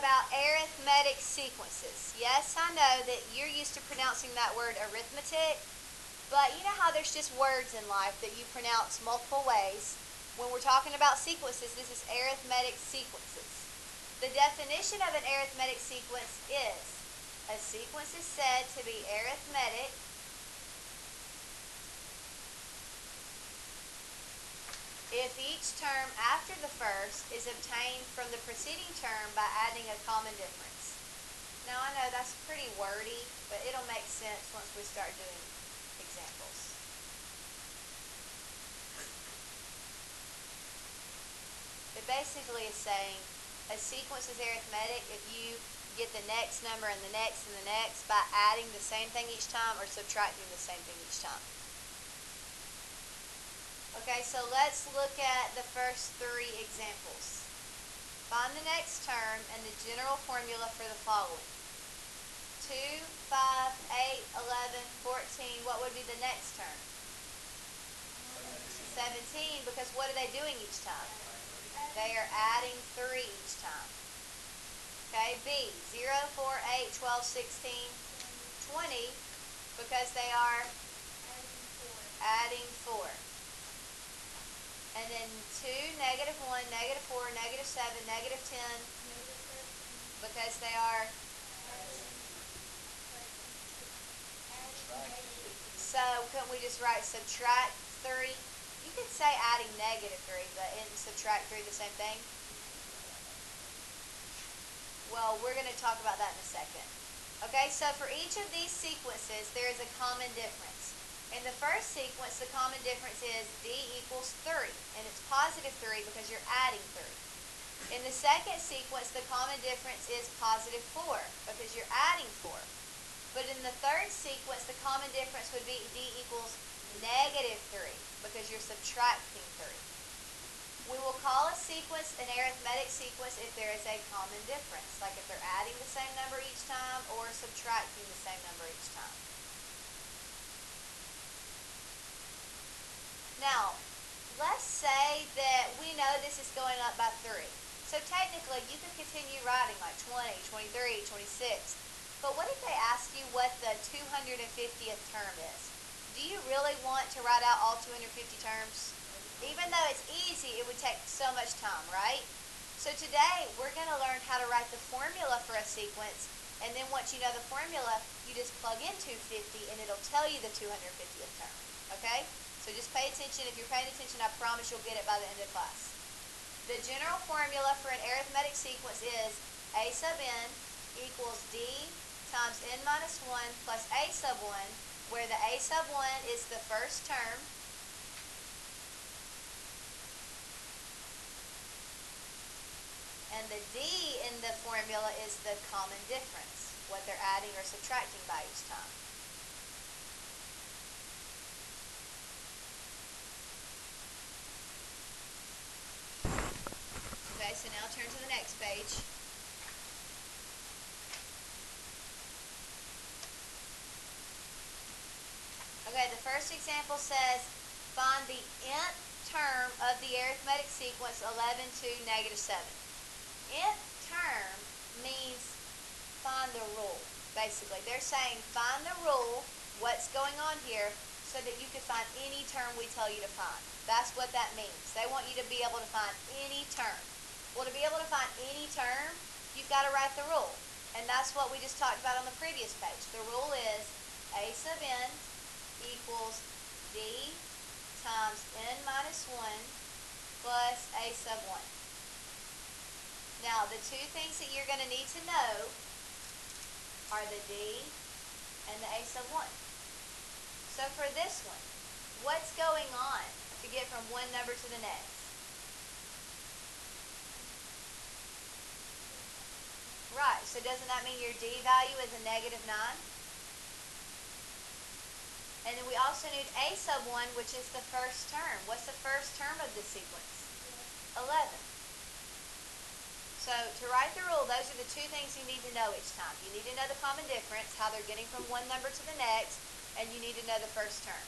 about arithmetic sequences. Yes, I know that you're used to pronouncing that word arithmetic, but you know how there's just words in life that you pronounce multiple ways. When we're talking about sequences, this is arithmetic sequences. The definition of an arithmetic sequence is, a sequence is said to be arithmetic if each term after the first is obtained from the preceding term by adding a common difference. Now I know that's pretty wordy, but it'll make sense once we start doing examples. It basically is saying a sequence is arithmetic if you get the next number and the next and the next by adding the same thing each time or subtracting the same thing each time. Okay, so let's look at the first three examples. Find the next term and the general formula for the following. 2, 5, 8, 11, 14. What would be the next term? 17, because what are they doing each time? They are adding 3 each time. Okay, B, 0, 4, 8, 12, 16, 20, because they are adding 4. And then 2, negative 1, negative 4, negative 7, negative 10, because they are. So couldn't we just write subtract 3? You could say adding negative 3, but isn't subtract 3 the same thing? Well, we're going to talk about that in a second. Okay, so for each of these sequences, there is a common difference. In the first sequence, the common difference is D equals 3, and it's positive 3 because you're adding 3. In the second sequence, the common difference is positive 4 because you're adding 4. But in the third sequence, the common difference would be D equals negative 3 because you're subtracting 3. We will call a sequence an arithmetic sequence if there is a common difference, like if they're adding the same number each time or subtracting the same number each time. Now, let's say that we know this is going up by 3. So technically, you could continue writing like 20, 23, 26. But what if they ask you what the 250th term is? Do you really want to write out all 250 terms? Even though it's easy, it would take so much time, right? So today, we're going to learn how to write the formula for a sequence. And then once you know the formula, you just plug in 250 and it'll tell you the 250th term. Okay? So just pay attention. If you're paying attention, I promise you'll get it by the end of class. The general formula for an arithmetic sequence is A sub n equals D times n minus 1 plus A sub 1, where the A sub 1 is the first term, and the D in the formula is the common difference, what they're adding or subtracting by each time. Okay, so now turn to the next page. Okay, the first example says, find the nth term of the arithmetic sequence 11 to negative 7. Nth term means find the rule, basically. They're saying find the rule, what's going on here, so that you can find any term we tell you to find. That's what that means. They want you to be able to find any term. Well, to be able to find any term, you've got to write the rule. And that's what we just talked about on the previous page. The rule is A sub n equals D times n minus 1 plus A sub 1. Now, the two things that you're going to need to know are the D and the A sub 1. So for this one, what's going on to get from one number to the next? Right, so doesn't that mean your D value is a negative 9? And then we also need A sub 1, which is the first term. What's the first term of this sequence? 11. So to write the rule, those are the two things you need to know each time. You need to know the common difference, how they're getting from one number to the next, and you need to know the first term.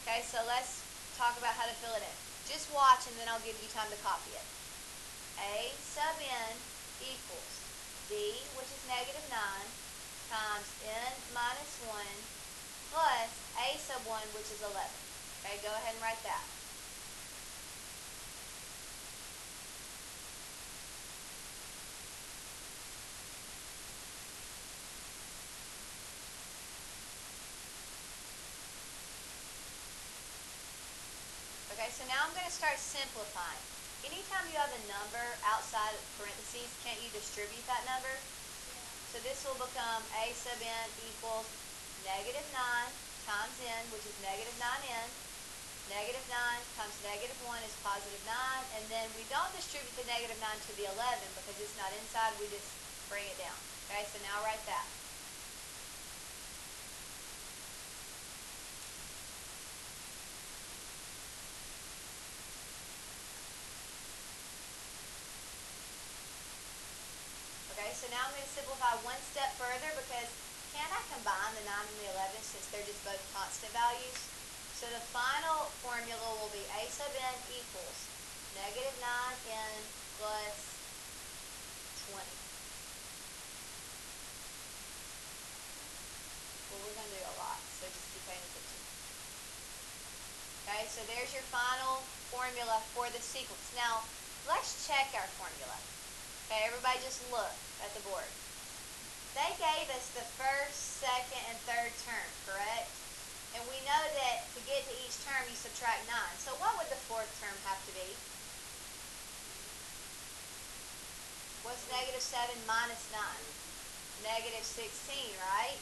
Okay, so let's talk about how to fill it in. Just watch and then I'll give you time to copy it. A sub n equals which is 11. Okay, go ahead and write that. Okay, so now I'm going to start simplifying. Anytime you have a number outside of parentheses, can't you distribute that number? So this will become a sub n equals negative 9 times n, which is negative 9n. Negative 9 times negative 1 is positive 9. And then we don't distribute the negative 9 to the 11 because it's not inside. We just bring it down. Okay, so now write that. Okay, so now I'm going to simplify one step further because can't I combine the 9 and the 11 since they're just both constant values? So the final formula will be a sub n equals negative 9n plus 20. Well, we're going to do a lot, so just keep paying attention. Okay, so there's your final formula for the sequence. Now, let's check our formula. Okay, everybody just look at the board. They gave us the first, second, and third term, correct? And we know that to get to each term, you subtract 9. So what would the fourth term have to be? What's negative 7 minus 9? Negative 16, right?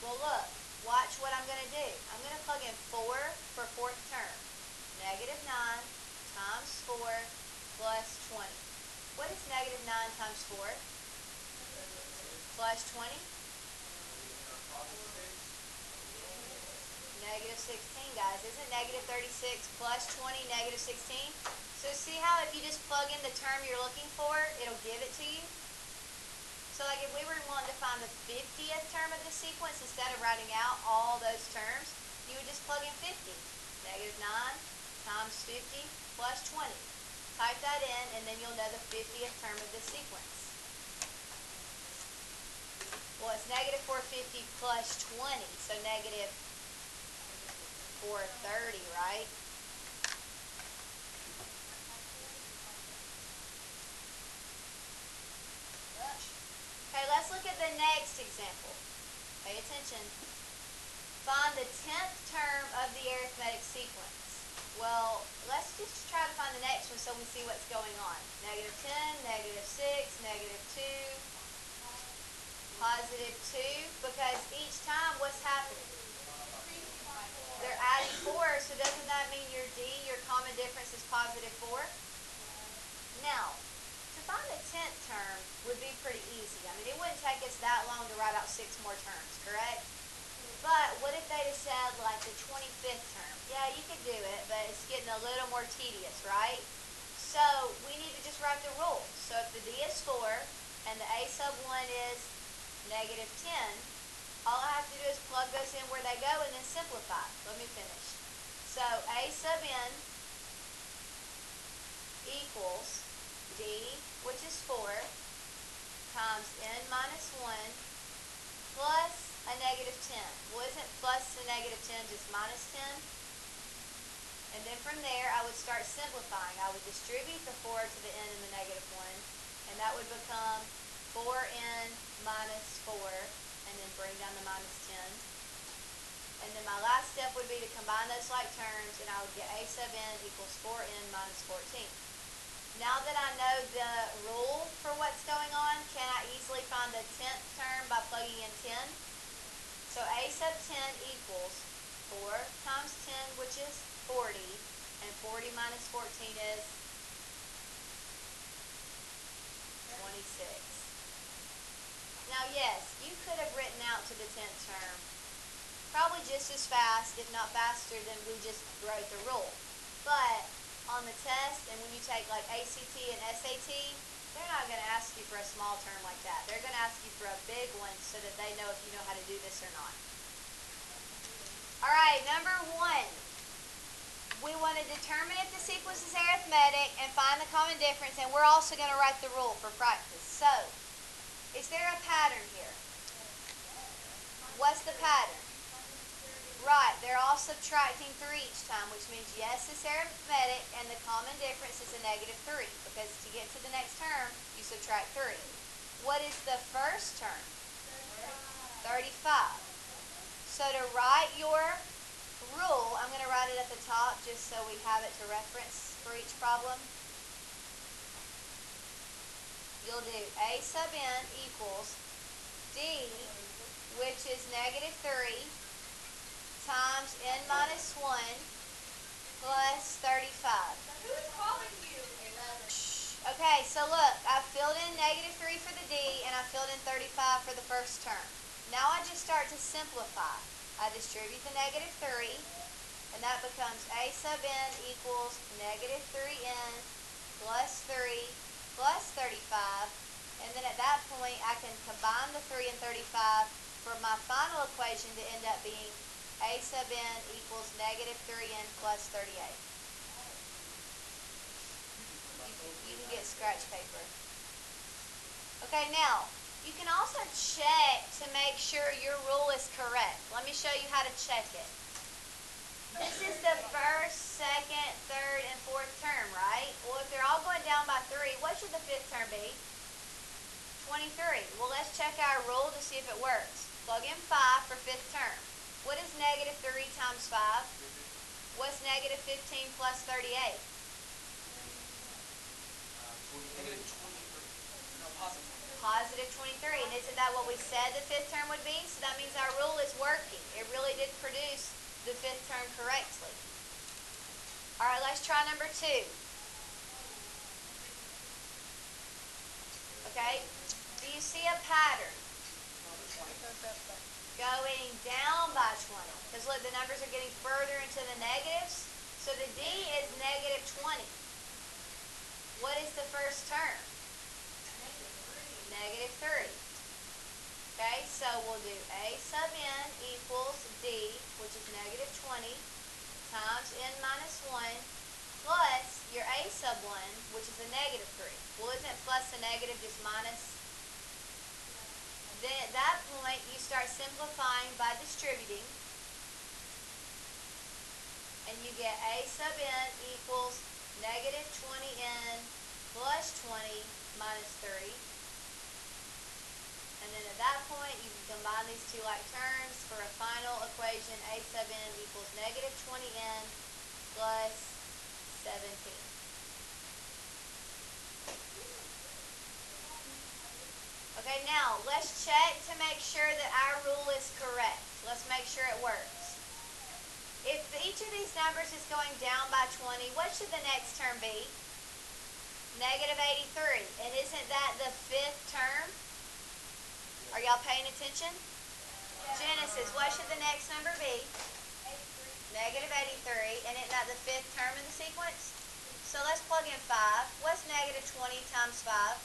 Well, look, watch what I'm going to do. I'm going to plug in 4 for fourth term. Negative 9 times 4 plus 20. What is negative 9 times 4? Plus 20? Negative 16, guys. Isn't negative 36 plus 20 negative 16? So see how if you just plug in the term you're looking for, it'll give it to you? So like if we were wanting to find the 50th term of the sequence, instead of writing out all those terms, you would just plug in 50. Negative 9 times 50 plus 20. Type that in, and then you'll know the 50th term of the sequence. Well, it's negative 450 plus 20, so negative 430, right? Okay, let's look at the next example. Pay attention. Find the 10th term of the arithmetic sequence. Well, let's just try to find the next one so we see what's going on. Negative 10, negative 6, negative 2, positive 2, because each time what's happening? They're adding 4, so doesn't that mean your D, your common difference, is positive 4? Now, to find the 10th term would be pretty easy. I mean, it wouldn't take us that long to write out 6 more terms, correct? But what if they just said like the 25th term? Yeah, you could do it, but it's getting a little more tedious, right? So we need to just write the rule. So if the D is 4 and the A sub 1 is negative 10, all I have to do is plug those in where they go and then simplify. Let me finish. So A sub n equals D, which is 4, times n minus 1 plus a negative 10. Well, isn't plus a negative 10 just minus 10? And then from there, I would start simplifying. I would distribute the 4 to the n and the negative 1, and that would become 4n minus 4, and then bring down the minus 10. And then my last step would be to combine those like terms, and I would get a sub n equals 4n minus 14. Now that I know the rule for what's going on, can I easily find the 10th term by plugging in 10? So a sub 10 equals 4 times 10, which is 40, and 40 minus 14 is 26. Now yes, you could have written out to the 10th term probably just as fast, if not faster, than we just wrote the rule. But on the test, and when you take like ACT and SAT, they're not going to ask you for a small term like that. They're going to ask you for a big one so that they know if you know how to do this or not. Alright, number 1. We want to determine if the sequence is arithmetic and find the common difference, and we're also going to write the rule for practice. So, is there a pattern here? What's the pattern? Right, they're all subtracting 3 each time, which means yes, it's arithmetic, and the common difference is a -3, because to get to the next term, you subtract 3. What is the first term? 35. So to write your rule, I'm going to write it at the top just so we have it to reference for each problem. You'll do a sub n equals d, which is -3, times n minus 1 plus 35. Who's calling you? Okay, so look, I filled in -3 for the d, and I filled in 35 for the first term. Now I just start to simplify. I distribute the -3, and that becomes a sub n equals -3n plus 3 plus 35, and then at that point I can combine the 3 and 35 for my final equation to end up being a sub n equals -3n plus 38. You can get scratch paper. Okay, now, you can also check to make sure your rule is correct. Let me show you how to check it. This is the first, second, third, and fourth term, right? Well, if they're all going down by 3, what should the fifth term be? 23. Well, let's check our rule to see if it works. Plug in 5 for fifth term. What is -3 times 5? What's -15 plus 38? Positive 23. And isn't that what we said the fifth term would be? So that means our rule is working. It really did produce the fifth term correctly. All right, let's try number 2. Okay, do you see a pattern? Going down by 20. Because look, the numbers are getting further into the negatives. So the d is -20. What is the first term? -3. Okay, so we'll do a sub n equals d, which is -20, times n minus 1, plus your a sub 1, which is a -3. Well, isn't plus a negative just minus? Then at that point, you start simplifying by distributing, and you get a sub n equals -20n plus 20 minus 3. And then at that point, you can combine these two like terms for a final equation. A sub n equals -20n plus 17. Okay, now let's check to make sure that our rule is correct. Let's make sure it works. If each of these numbers is going down by 20, what should the next term be? -83. And isn't that the fifth term? Are y'all paying attention? Yeah. Genesis, what should the next number be? 83. -83. And isn't that the fifth term in the sequence? So let's plug in 5. What's -20 times 5?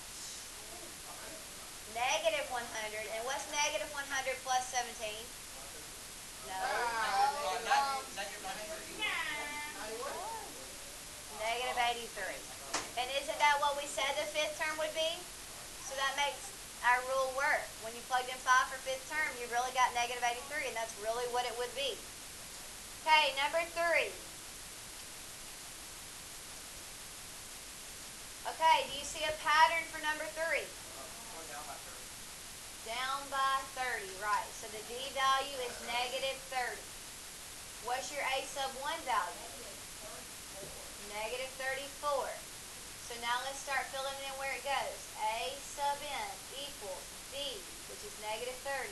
-100. And what's -100 plus 17? No. -83. And isn't that what we said the fifth term would be? So that makes our rule work. When you plugged in 5 for fifth term, you really got -83, and that's really what it would be. Okay, number 3. Okay, do you see a pattern for number 3? Down by 30, right. So the d value is -30. What's your a sub 1 value? -34. So now let's start filling in where it goes. A sub n equals d, which is -30,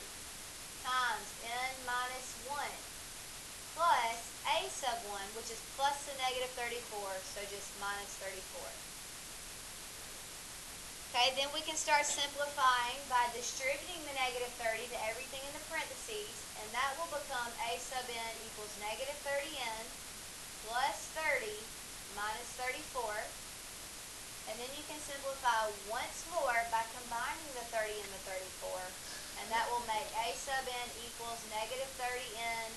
times n minus 1, plus a sub 1, which is plus the -34, so just minus 34. Okay, then we can start simplifying by distributing the -30 to everything in the parentheses, and that will become a sub n equals -30n plus 30 minus 34. And then you can simplify once more by combining the 30 and the 34, and that will make a sub n equals -30n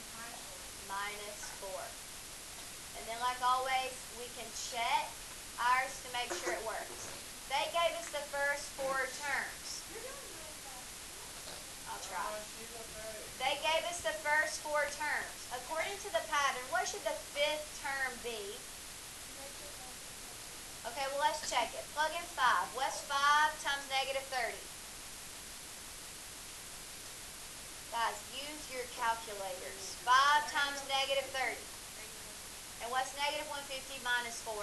minus 4. And then like always, we can check ours to make sure it works. They gave us the first 4 terms. I'll try. They gave us the first first four terms. According to the pattern, what should the fifth term be? Okay, well, let's check it. Plug in 5. What's 5 times negative 30? Guys, use your calculators. 5 times negative 30. And what's negative 150 minus 4?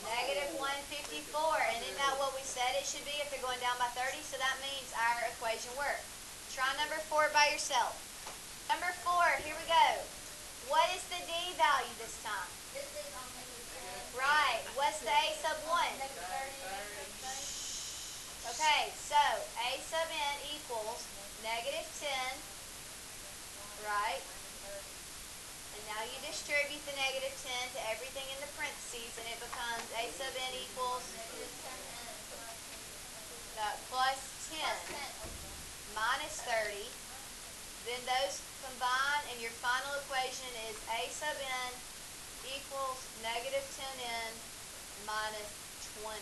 Negative 154. And isn't that what we said it should be if they're going down by 30? So that means our equation worked. Try number 4 by yourself. Number 4, here we go. What is the D value this time? Right. What's the A sub 1? Okay, so A sub n equals negative 10, right? And now you distribute the negative 10 to everything in the parentheses, and it becomes A sub n equals plus 10 minus 30. Then those combine, and your final equation is A sub n equals negative 10n minus 20.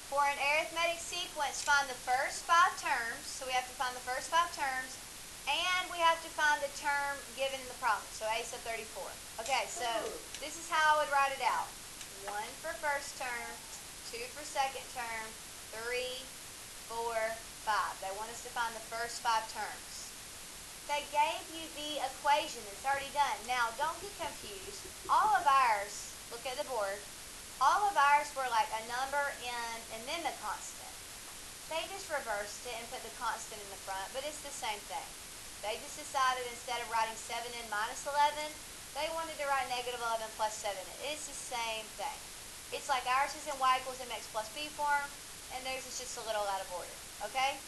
For an arithmetic sequence, find the first 5 terms. So we have to find the first 5 terms, and we have to find the term given in the problem. So A sub 34. Okay, so this is how I would write it out. 1 for first term, 2 for second term, 3, 4, 5. They want us to find the first 5 terms. They gave you the equation. It's already done. Now, don't get confused. All of ours, look at the board, all of ours were like a number in and then the constant. They just reversed it and put the constant in the front, but it's the same thing. They just decided instead of writing 7n minus 11, they wanted to write negative 11 plus 7n. It's the same thing. It's like ours is in y equals mx plus b form, and theirs is just a little out of order. Okay?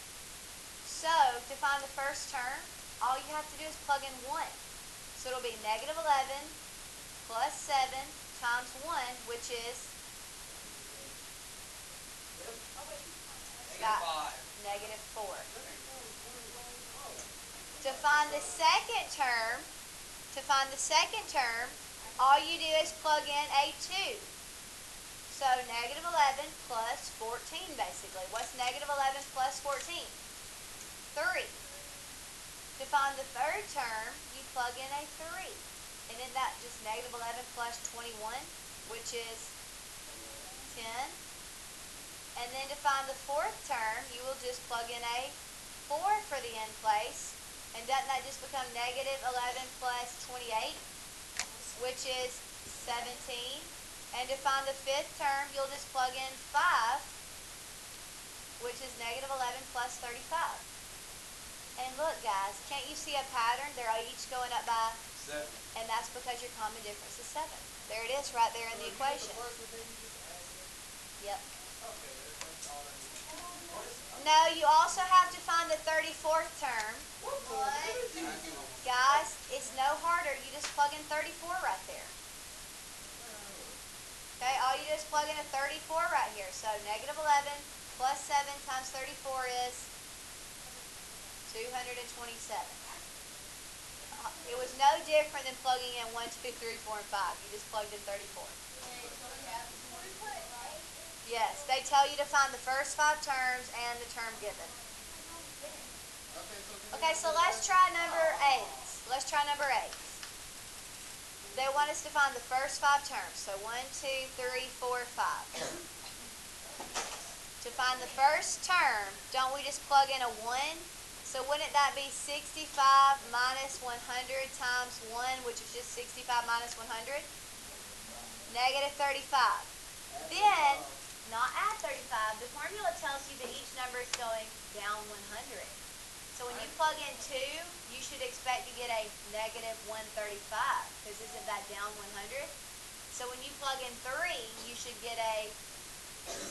So, to find the first term, all you have to do is plug in 1. So it'll be negative 11 plus 7 times 1, which is negative 4. To find the second term, all you do is plug in a 2. So negative 11 plus 14, basically. What's negative 11 plus 14? 3. To find the third term, you plug in a 3. And isn't that just negative 11 plus 21, which is 10? And then to find the fourth term, you will just plug in a 4 for the end place. And doesn't that just become negative 11 plus 28, which is 17? And to find the fifth term, you'll just plug in 5, which is negative 11 plus 35. And look, guys, can't you see a pattern? They're each going up by 7. And that's because your common difference is 7. There it is right there in the equation. Yep. No, you also have to find the 34th term. Guys, it's no harder. You just plug in 34 right there. Okay, all you do is plug in a 34 right here. So negative 11 plus 7 times 34 is 227. It was no different than plugging in 1, 2, 3, 4, and 5. You just plugged in 34. Yes, they tell you to find the first 5 terms and the term given. Okay, so let's try number 8. Let's try number 8. They want us to find the first 5 terms. So 1, 2, 3, 4, 5. To find the first term, don't we just plug in a 1? So wouldn't that be 65 minus 100 times 1, which is just 65 minus 100? Negative 35. Then, not add 35, the formula tells you that each number is going down 100. So when you plug in 2, you should expect to get a negative 135, because isn't that down 100? So when you plug in 3, you should get a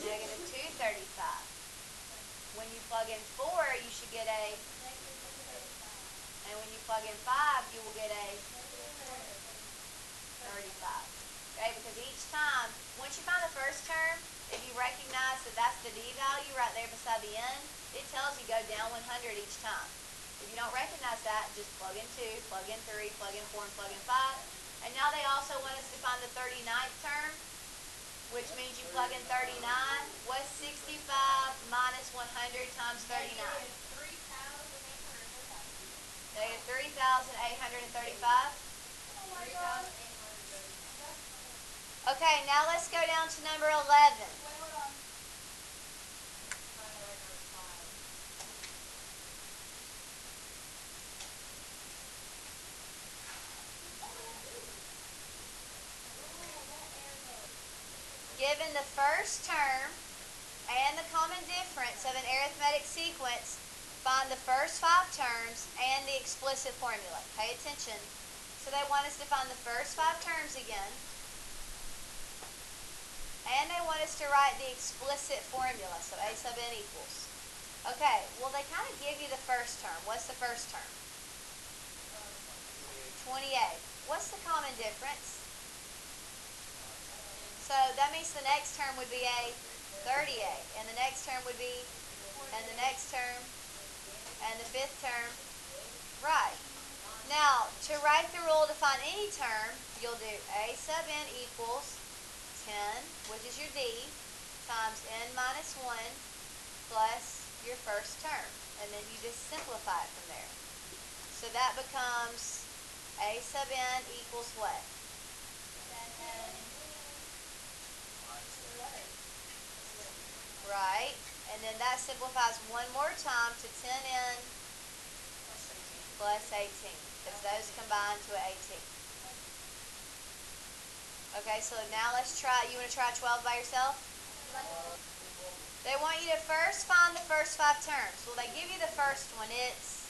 negative 235. When you plug in 4, you should get a, and when you plug in 5, you will get a 35. Okay, because each time, once you find the first term, if you recognize that that's the D value right there beside the N, it tells you go down 100 each time. If you don't recognize that, just plug in 2, plug in 3, plug in 4, and plug in 5. And now they also want us to find the 39th term. which means you plug in 39. What's 65 minus 100 times 39? Negative 3,835. Oh my God. Okay, now let's go down to number 11. Wait, hold on. Given the first term and the common difference of an arithmetic sequence, find the first 5 terms and the explicit formula. Pay attention. So they want us to find the first 5 terms again. And they want us to write the explicit formula, so a sub n equals. Okay, well they kind of give you the first term. What's the first term? 28. What's the common difference? So that means the next term would be a 38, and the next term would be, and the next term, and the 5th term. Right. Now, to write the rule to find any term, you'll do a sub n equals 10, which is your d, times n minus 1 plus your first term. And then you just simplify it from there. So that becomes a sub n equals what? Right. And then that simplifies one more time to 10n plus 18, because those combine to 18. Okay, so now let's try, you want to try 12 by yourself? They want you to first find the first 5 terms. Well, they give you the first one. It's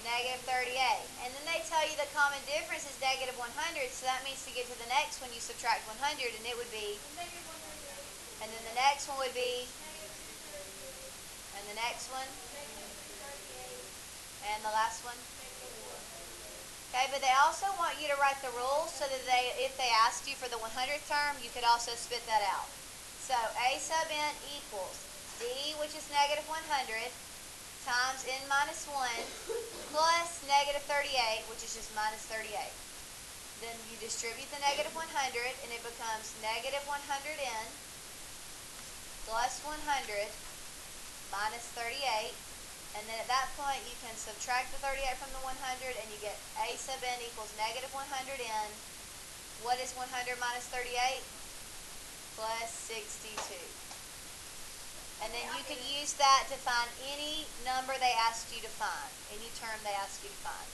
negative 38. And then they tell you the common difference is negative 100, so that means to get to the next one, you subtract 100, and it would be, and then the next one would be, and the next one, and the last one. Okay, but they also want you to write the rules so that if they asked you for the 100th term, you could also spit that out. So a sub n equals d, which is negative 100, times n minus 1 plus negative 38, which is just minus 38. Then you distribute the negative 100, and it becomes negative 100n plus 100 minus 38. And then at that point, you can subtract the 38 from the 100, and you get a sub n equals negative 100n. What is 100 minus 38? Plus 62. And then you can use that to find any number they asked you to find, any term they asked you to find.